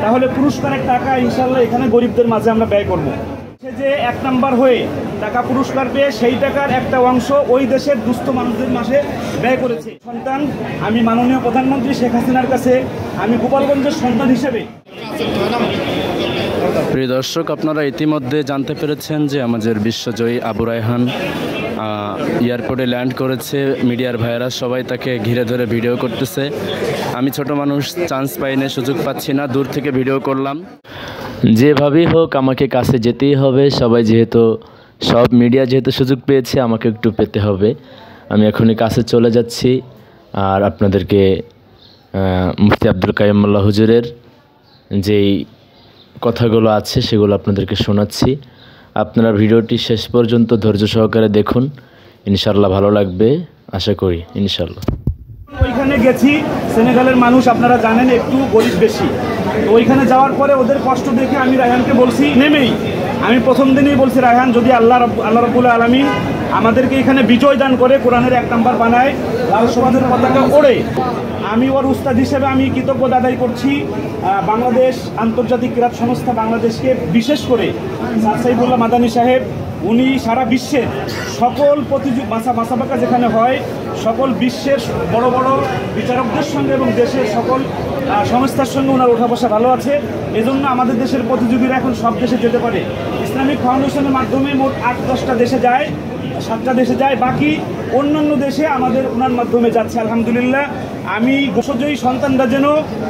তাহলে পুরস্কারের টাকা ইনশাল্লাহ এখানে গরিবদের মাঝে আমরা ব্যয় করব। সে যে 1 নাম্বার হয়ে টাকা পুরস্কার পেয়ে সেই টাকার একটা অংশ ওই দেশের দুস্থ মানুষদের মাঝে ব্যয় করেছে। সন্তান আমি মাননীয় প্রধানমন্ত্রী শেখ হাসিনার কাছে আমি গোপালগঞ্জের সন্তান হিসেবে। প্রিয় দর্শক, আপনারা ইতিমধ্যে জানতে পেরেছেন যে আমাদের বিশ্বজয়ী আবু রায়হান এয়ারপোর্টে ল্যান্ড করেছে। মিডিয়ার ভাইয়েরা সবাই তাকে ঘিরে ধরে ভিডিও করতেছে। আমি ছোট মানুষ, চান্স পাইনি, সুযোগ পাচ্ছি না, দূর থেকে ভিডিও করলাম। যেভাবেই হোক আমাকে কাছে যেতেই হবে। সব মিডিয়া যেহেতু সুযোগ পেয়েছে, আমাকে একটু পেতে হবে। আমি এখনই কাছে চলে যাচ্ছি আর আপনাদেরকে মুফতি আব্দুল কাইয়ুম মোল্লা হুজুরের যেই কথাগুলো আছে সেগুলো আপনাদেরকে শোনাচ্ছি। আপনারা ভিডিওটি শেষ পর্যন্ত ধৈর্য সহকারে দেখুন, ইনশাল্লাহ ভালো লাগবে আশা করি, ইনশাল্লাহ। ওইখানে গেছি, সেনেগালের মানুষ আপনারা জানেন একটু গরিব বেশি। তো ওইখানে যাওয়ার পরে ওদের কষ্ট দেখে আমি রায়হানকে বলছি, আমি প্রথম দিনেই বলছি, রায়হান যদি আল্লাহ রাব্বুল আলামিন আমাদেরকে এখানে বিজয় দান করে, কোরআনের 1 নাম্বার বানায়, লাল সমাজের পতাকা ওড়ে, আমি ওর উস্তাদ হিসেবে আমি কৃতজ্ঞতা আদায় করছি। বাংলাদেশ আন্তর্জাতিক ক্রীড়া সংস্থা বাংলাদেশকে, বিশেষ করে স্যার সাইফুল্লাহ মাদানী সাহেব, উনি সারা বিশ্বের সকল মাসাবাকা যেখানে হয় সকল বিশ্বের বড় বড় বিচারকদের সঙ্গে এবং দেশের সকল সংস্থার সঙ্গে ওনার ওঠা বসা ভালো আছে। এজন্য আমাদের দেশের প্রতিযোগীরা এখন সব দেশে যেতে পারে। ইসলামিক ফাউন্ডেশনের মাধ্যমে মোট 8-10টা দেশে যায়, 7টা দেশে যায়, বাকি অন্যান্য দেশে আমাদের ওনার মাধ্যমে যাচ্ছে। আলহামদুলিল্লাহ, আমি বিশ্বজয়ী সন্তানরা যেন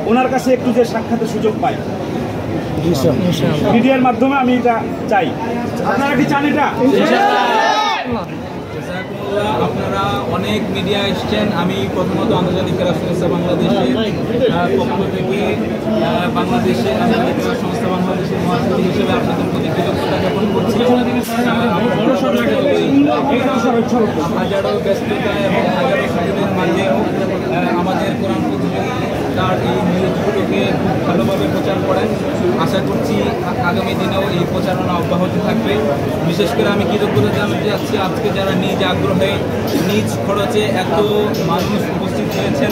ওনার কাছে একটু যে সাক্ষাতের সুযোগ পাই মিডিয়ার মাধ্যমে, আমি এটা চাই। আপনারা কি চান এটা? আপনারা অনেক মিডিয়া এসছেন। আমি প্রথমত আন্তর্জাতিক ক্রীড়া সংস্থা বাংলাদেশের পক্ষ থেকে বাংলাদেশের আন্তর্জাতিক ক্রীড়া সংস্থা বাংলাদেশের মহাসচিব হিসেবে আপনাদের প্রতি কৃতজ্ঞতা জ্ঞাপন করছি। হাজারো ব্যস্ততা এবং হাজারো সুযোগের মাঝেও আমাদের কোরআন প্রতিযোগী তার এই নিউজগুলোকে ভালোভাবে প্রচার করেন। আশা করছি আগামী দিনেও এই প্রচারণা অব্যাহত থাকবে। বিশেষ করে আমি কৃতজ্ঞতা জানাতে যাচ্ছি আজকে যারা নিজ আগ্রহে নিজ খরচে এত মানুষ উপস্থিত হয়েছেন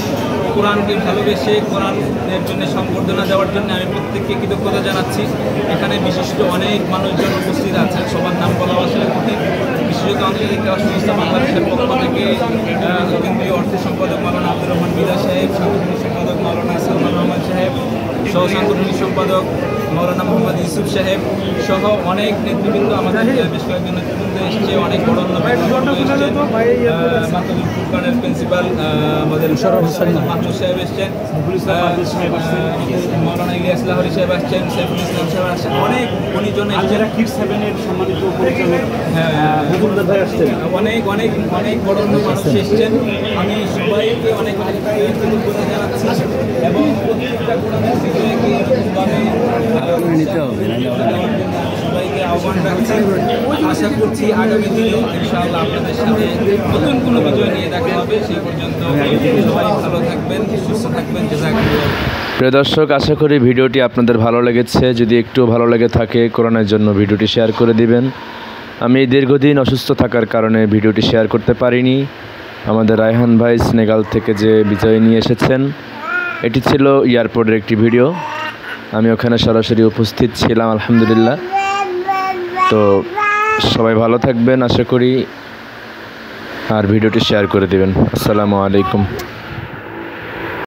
কোরআনকে ভালোবেসে কোরআনের জন্য সংবর্ধনা দেওয়ার জন্য, আমি প্রত্যেককে কৃতজ্ঞতা জানাচ্ছি। এখানে বিশিষ্ট অনেক মানুষজন উপস্থিত আছেন, সবার নাম বলা আসলে কঠিন। বিশেষত আন্তর্জাতিক ক্রীড়া সংস্থা বাংলাদেশের পক্ষ থেকে কেন্দ্রীয় অর্থ সম্পাদক মাওলানা আব্দুর রহমান বিদা সাহেব, সাংগঠনিক সম্পাদক মাওলানা সালমান রহমান সাহেব, সহ সাংগঠনিক সম্পাদক মাওলানা মোহাম্মদ ইউসুফ সাহেব সহ অনেক নেতৃবৃন্দ আমাদের বেশ কয়েকজন নেতৃবৃন্দ এসছে, অনেক বড় এসছেন। মাকাদুল ফুরকানের প্রিন্সিপাল আমাদের মাহমুদ সাহেব এসছেন, মাওলানা ইলিয়াস লাহরি সাহেব আসছেন, সাইফুল ইসলাম সাহেব আসছেন, অনেক গুণীজন এসছেন, অনেক অনেক অনেক বড় মানুষ এসছেন। আমি সবাইকে অনেক অনেক কৃতজ্ঞতা জানাচ্ছি এবং প্রত্যেকটা কোরআনের বিষয়কে সবাইকে আহ্বান রাখছি। আশা করছি আগামী দিনে ইনশাআল্লাহ আপনাদের সাথে নতুন কোনো বিজয় নিয়ে দেখা হবে। সেই পর্যন্ত সবাই ভালো থাকবেন, সুস্থ থাকবেন। জাযাকাল্লাহ। প্রিয় দর্শক, আশা করি ভিডিওটি আপনাদের ভালো লেগেছে। যদি একটু ভালো লেগে থাকে কোরআনের জন্য ভিডিওটি শেয়ার করে দিবেন। আমি দীর্ঘদিন অসুস্থ থাকার কারণে ভিডিওটি শেয়ার করতে পারিনি। আমাদের রায়হান ভাই সেনেগাল থেকে যে বিজয় নিয়ে এসেছেন, এটি ছিল এয়ারপোর্টের একটি ভিডিও। আমি ওখানে সরাসরি উপস্থিত ছিলাম, আলহামদুলিল্লাহ। তো সবাই ভালো থাকবেন আশা করি, আর ভিডিওটি শেয়ার করে দিবেন। আসসালামু আলাইকুম।